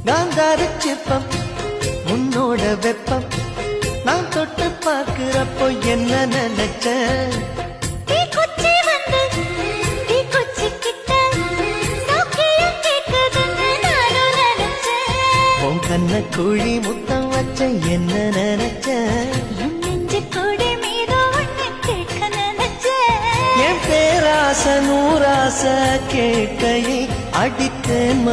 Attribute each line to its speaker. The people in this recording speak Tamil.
Speaker 1: காந்தார சிற்பம் உன்னோட வெப்பம் நான் தொட்டு பார்க்கிறப்போ என்ன நினைச்ச உன் கண்ண குழி முத்தம் வச்ச என்ன நினைச்ச என் பேராச நூராச கேட்கையை அடித்தேன்